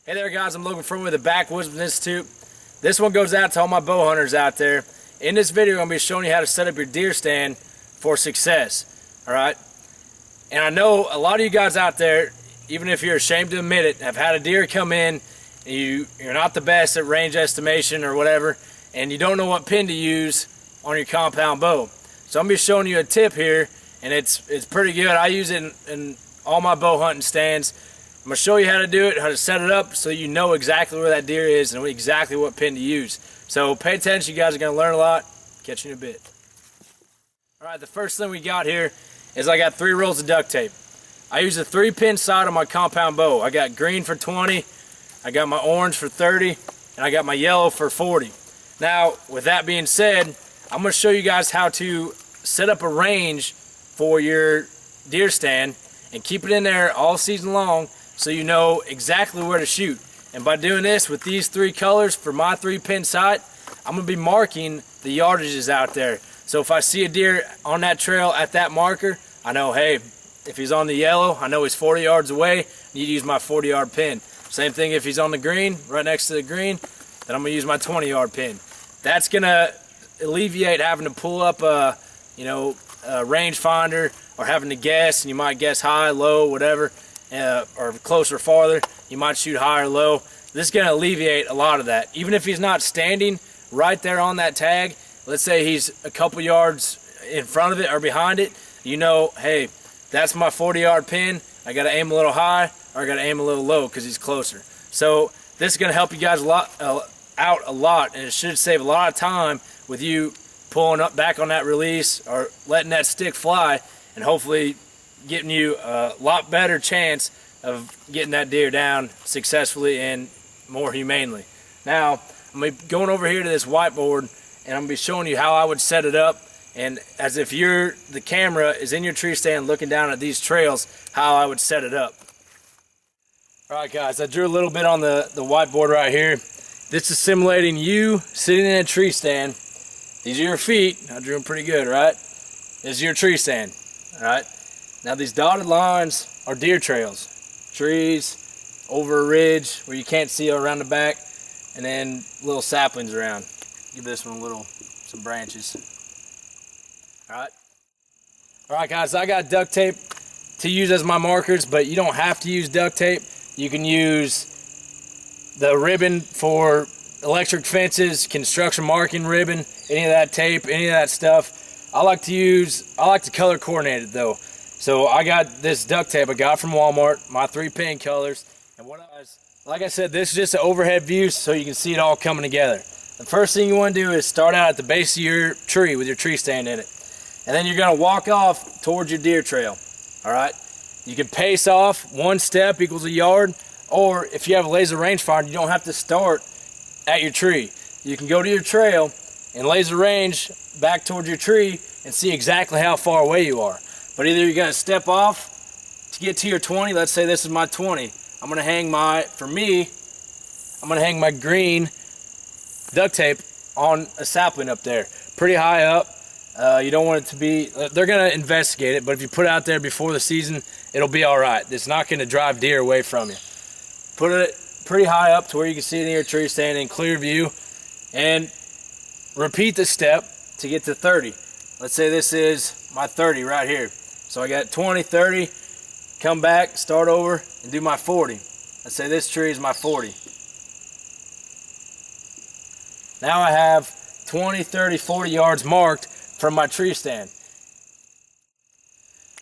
Hey there guys, I'm Logan from the Backwoodsman Institute. This one goes out to all my bow hunters out there. In this video, I'm going to be showing you how to set up your deer stand for success. Alright? And I know a lot of you guys out there, even if you're ashamed to admit it, have had a deer come in, and you're not the best at range estimation or whatever, and you don't know what pin to use on your compound bow. So I'm going to be showing you a tip here, and it's pretty good. I use it in all my bow hunting stands. I'm going to show you how to do it, how to set it up so you know exactly where that deer is and exactly what pin to use. So pay attention, you guys are going to learn a lot. Catch you in a bit. Alright, the first thing we got here is I got 3 rolls of duct tape. I use a 3-pin sight on my compound bow. I got green for 20, I got my orange for 30, and I got my yellow for 40. Now, with that being said, I'm going to show you guys how to set up a range for your deer stand and keep it in there all season long, so you know exactly where to shoot. And by doing this with these 3 colors for my 3-pin sight, I'm going to be marking the yardages out there. So if I see a deer on that trail at that marker, I know, hey, if he's on the yellow, I know he's 40 yards away, I need to use my 40-yard pin. Same thing if he's on the green, right next to the green, then I'm going to use my 20-yard pin. That's going to alleviate having to pull up a rangefinder or having to guess, and you might guess high, low, whatever. Or close or farther, you might shoot high or low. This is going to alleviate a lot of that. Even if he's not standing right there on that tag, let's say he's a couple yards in front of it or behind it, you know, hey, that's my 40-yard pin. I got to aim a little high or I got to aim a little low because he's closer. So this is going to help you guys out a lot, and it should save a lot of time with you pulling up back on that release or letting that stick fly, and hopefully getting you a lot better chance of getting that deer down successfully and more humanely. Now, I'm going to be going over here to this whiteboard, and I'm going to be showing you how I would set it up, and as if the camera is in your tree stand looking down at these trails, how I would set it up. Alright guys, I drew a little bit on the whiteboard right here. This is simulating you sitting in a tree stand. These are your feet. I drew them pretty good, right? This is your tree stand, alright? Now these dotted lines are deer trails, trees, over a ridge where you can't see around the back, and then little saplings around. Give this one some branches. Alright guys, I got duct tape to use as my markers, but you don't have to use duct tape. You can use the ribbon for electric fences, construction marking ribbon, any of that tape, any of that stuff. I like to color coordinate it though. So I got this duct tape I got from Walmart, my 3-pin colors. And like I said, this is just an overhead view so you can see it all coming together. The first thing you want to do is start out at the base of your tree with your tree stand in it. And then you're going to walk off towards your deer trail. Alright? You can pace off, 1 step equals a yard, or if you have a laser rangefinder, you don't have to start at your tree. You can go to your trail and laser range back towards your tree and see exactly how far away you are. But either you're going to step off to get to your 20. Let's say this is my 20. I'm going to hang my green duct tape on a sapling up there. Pretty high up. You don't want it to be, they're going to investigate it, but if you put it out there before the season, it'll be alright. It's not going to drive deer away from you. Put it pretty high up to where you can see it in your tree stand in clear view, and repeat the step to get to 30. Let's say this is my 30 right here. So I got 20, 30, come back, start over, and do my 40. Let's say this tree is my 40. Now I have 20, 30, 40 yards marked from my tree stand.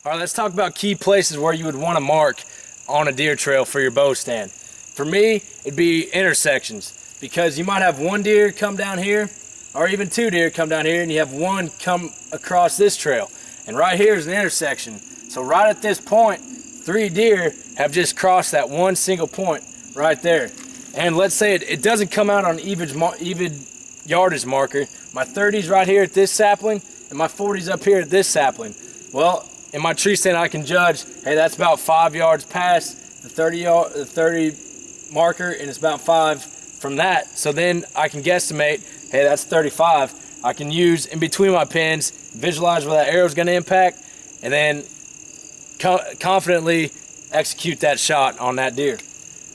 Alright, let's talk about key places where you would want to mark on a deer trail for your bow stand. For me, it'd be intersections, because you might have 1 deer come down here, or even 2 deer come down here, and you have 1 come across this trail. And right here is an intersection. So right at this point, 3 deer have just crossed that 1 single point right there. And let's say it doesn't come out on even yardage marker. My 30's right here at this sapling, and my 40's up here at this sapling. Well, in my tree stand, I can judge, hey, that's about 5 yards past the 30 marker, and it's about 5 from that. So then I can guesstimate, hey, that's 35. I can use in between my pins, visualize where that arrow is going to impact, and then confidently execute that shot on that deer.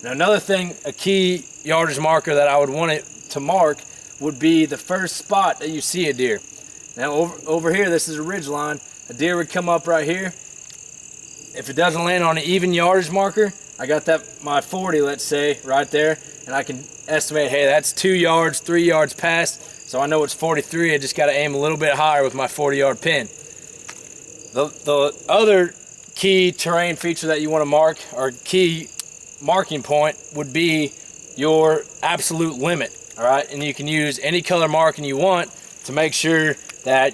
Now another thing, a key yardage marker that I would want it to mark would be the first spot that you see a deer. Now over here, this is a ridge line. A deer would come up right here. If it doesn't land on an even yardage marker, I got that, my 40, let's say, right there, and I can estimate, hey, that's 2 yards, 3 yards past, so I know it's 43. I just got to aim a little bit higher with my 40-yard pin. The other key terrain feature that you want to mark, or key marking point, would be your absolute limit, all right? And you can use any color marking you want to make sure that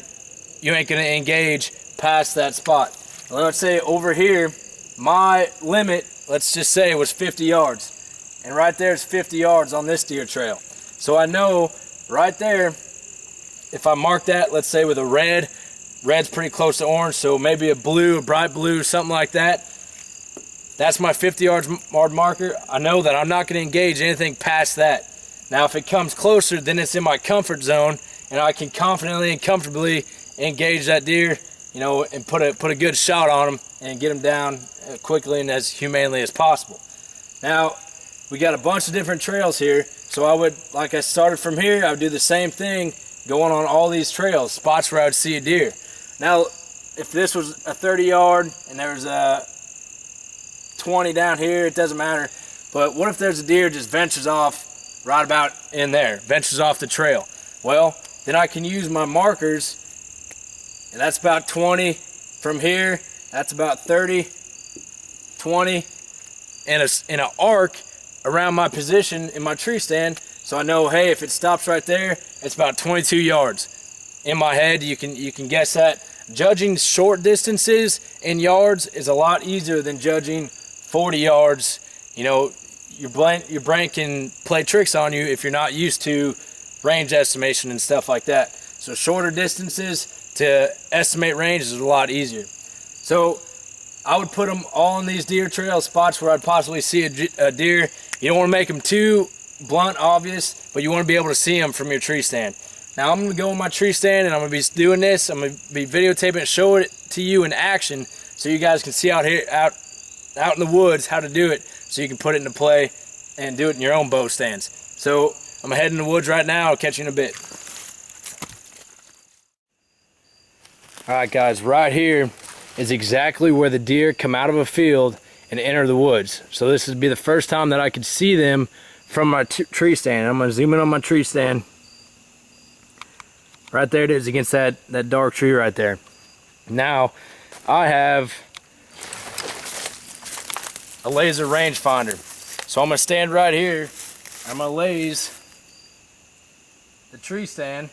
you ain't going to engage past that spot. Well, let's say over here, my limit, let's just say, was 50 yards. And right there's 50 yards on this deer trail. So I know right there, if I mark that, let's say with a red, red's pretty close to orange, so maybe a blue, a bright blue, something like that. That's my 50 yard marker. I know that I'm not going to engage anything past that. Now, if it comes closer, then it's in my comfort zone, and I can confidently and comfortably engage that deer, you know, and put a good shot on him and get him down quickly and as humanely as possible. Now, we got a bunch of different trails here, so I would, like I started from here, I would do the same thing going on all these trails, spots where I would see a deer. Now, if this was a 30 yard and there was a 20 down here, it doesn't matter. But what if there's a deer just ventures off right about in there, ventures off the trail? Well, then I can use my markers, and that's about 20 from here, that's about 30, 20, and in an arc around my position in my tree stand, so I know, hey, if it stops right there, it's about 22 yards. In my head, you can guess that. Judging short distances in yards is a lot easier than judging 40 yards. You know, your brain can play tricks on you if you're not used to range estimation and stuff like that. So shorter distances to estimate range is a lot easier. So I would put them all on these deer trail spots where I'd possibly see a deer. You don't want to make them too blunt, obvious, but you want to be able to see them from your tree stand. Now I'm going to go in my tree stand and I'm going to be doing this. I'm going to be videotaping it, showing it to you in action so you guys can see out here, out in the woods, how to do it, so you can put it into play and do it in your own bow stands. So I'm heading in the woods right now. I'll catch you in a bit. All right, guys, right here is exactly where the deer come out of a field and enter the woods. So this would be the first time that I could see them from my tree stand. I'm going to zoom in on my tree stand. Right there it is against that dark tree right there. Now I have a laser rangefinder. So I'm going to stand right here. I'm going to laze the tree stand.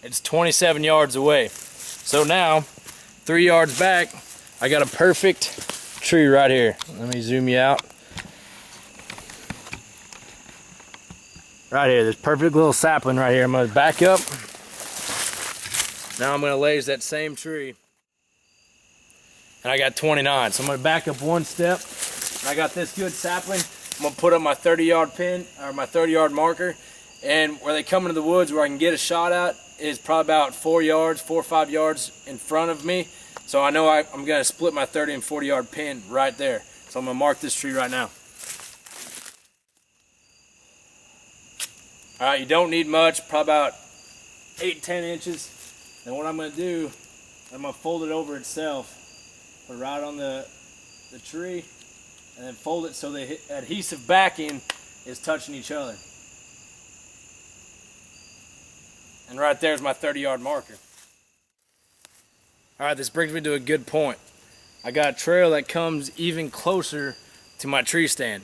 It's 27 yards away. So now, 3 yards back, I got a perfect tree right here. Let me zoom you out. Right here, this perfect little sapling right here. I'm gonna back up. Now I'm gonna laze that same tree. And I got 29. So I'm gonna back up one step. And I got this good sapling. I'm gonna put up my 30-yard pin, or my 30-yard marker. And where they come into the woods where I can get a shot at is probably about 4 or 5 yards in front of me. So I know I'm gonna split my 30 and 40-yard pin right there. So I'm gonna mark this tree right now. All right, you don't need much, probably about 8-10 inches. And what I'm gonna do, I'm gonna fold it over itself, put it right on the tree, and then fold it so the adhesive backing is touching each other. And right there's my 30-yard marker. All right, this brings me to a good point. I got a trail that comes even closer to my tree stand.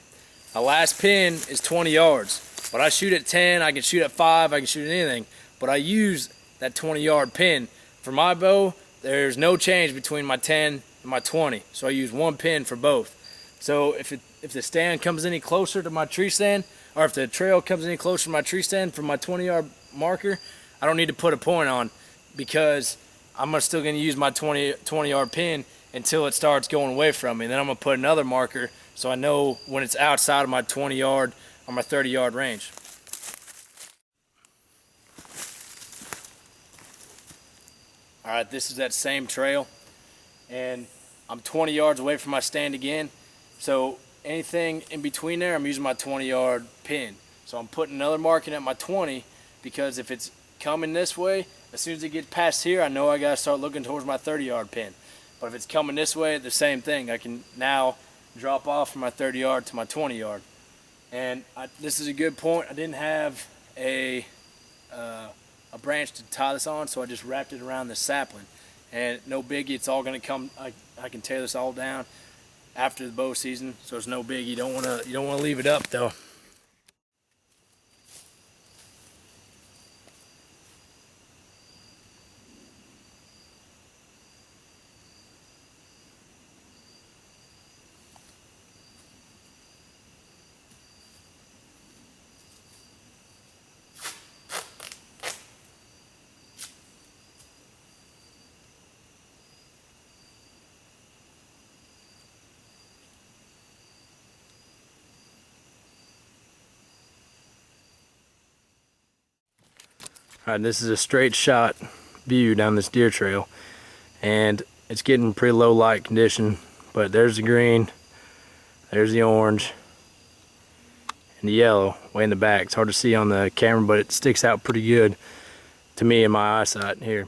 My last pin is 20 yards. But I shoot at 10, I can shoot at 5, I can shoot at anything. But I use that 20-yard pin. For my bow, there's no change between my 10 and my 20. So I use one pin for both. So if the stand comes any closer to my tree stand, or if the trail comes any closer to my tree stand from my 20-yard marker, I don't need to put a point on, because I'm still going to use my 20-yard pin until it starts going away from me. And then I'm going to put another marker so I know when it's outside of my 20-yard or my 30-yard range. All right, this is that same trail, and I'm 20 yards away from my stand again. So anything in between there, I'm using my 20-yard pin. So I'm putting another marking at my 20, because if it's coming this way, as soon as it gets past here, I know I gotta start looking towards my 30-yard pin. But if it's coming this way, the same thing. I can now drop off from my 30-yard to my 20-yard. And this is a good point. I didn't have a branch to tie this on, so I just wrapped it around the sapling. And no biggie, it's all gonna come. I can tear this all down after the bow season, so it's no biggie. You don't wanna leave it up though. Alright, this is a straight shot view down this deer trail, and it's getting pretty low light condition, but there's the green, there's the orange, and the yellow way in the back. It's hard to see on the camera, but it sticks out pretty good to me in my eyesight here.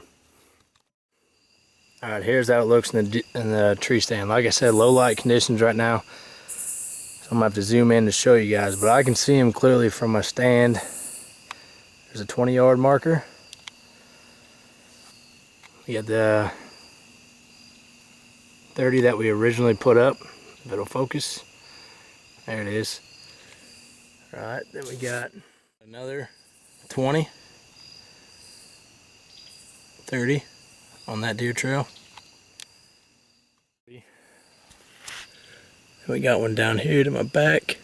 Alright, here's how it looks in the tree stand. Like I said, low light conditions right now, so I'm gonna have to zoom in to show you guys, but I can see them clearly from my stand. There's a 20-yard marker. We got the 30 that we originally put up, if it'll focus. There it is. All right, then we got another 20, 30 on that deer trail. We got one down here to my back.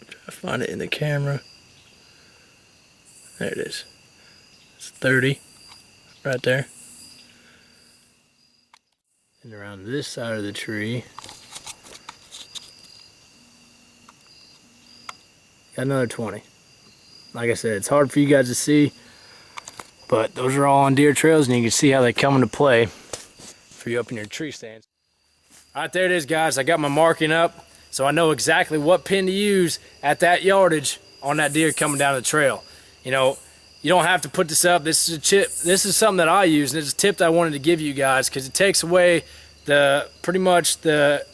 Try to find it in the camera. There it is. It's 30 right there. And around this side of the tree, got another 20. Like I said, it's hard for you guys to see, but those are all on deer trails, and you can see how they come into play for you up in your tree stands. All right, there it is, guys. I got my marking up, so I know exactly what pin to use at that yardage on that deer coming down the trail. You know, you don't have to put this up. This is a tip. This is something that I use, and it's a tip that I wanted to give you guys, because it takes away pretty much the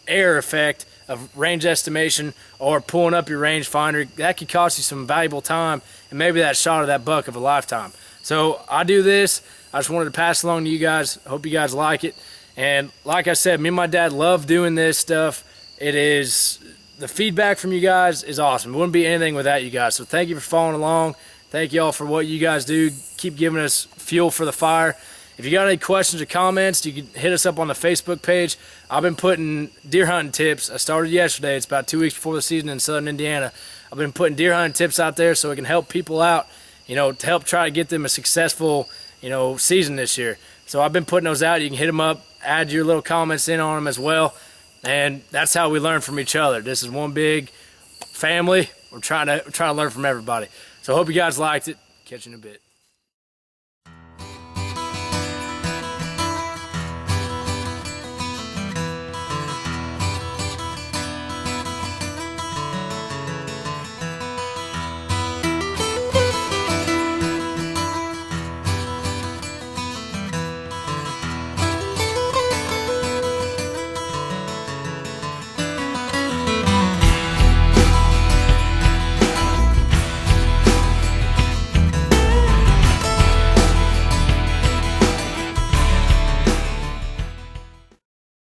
error effect of range estimation or pulling up your rangefinder. That could cost you some valuable time and maybe that shot of that buck of a lifetime. So I do this. I just wanted to pass along to you guys. I hope you guys like it. And like I said, me and my dad love doing this stuff. The feedback from you guys is awesome. It wouldn't be anything without you guys. So thank you for following along. Thank you all for what you guys do. Keep giving us fuel for the fire. If you got any questions or comments, you can hit us up on the Facebook page. I've been putting deer hunting tips. I started yesterday. It's about 2 weeks before the season in southern Indiana. I've been putting deer hunting tips out there so it can help people out, you know, to help try to get them a successful, you know, season this year. So I've been putting those out. You can hit them up, add your little comments in on them as well. And that's how we learn from each other. This is one big family. We're trying to learn from everybody. So I hope you guys liked it. Catch you in a bit.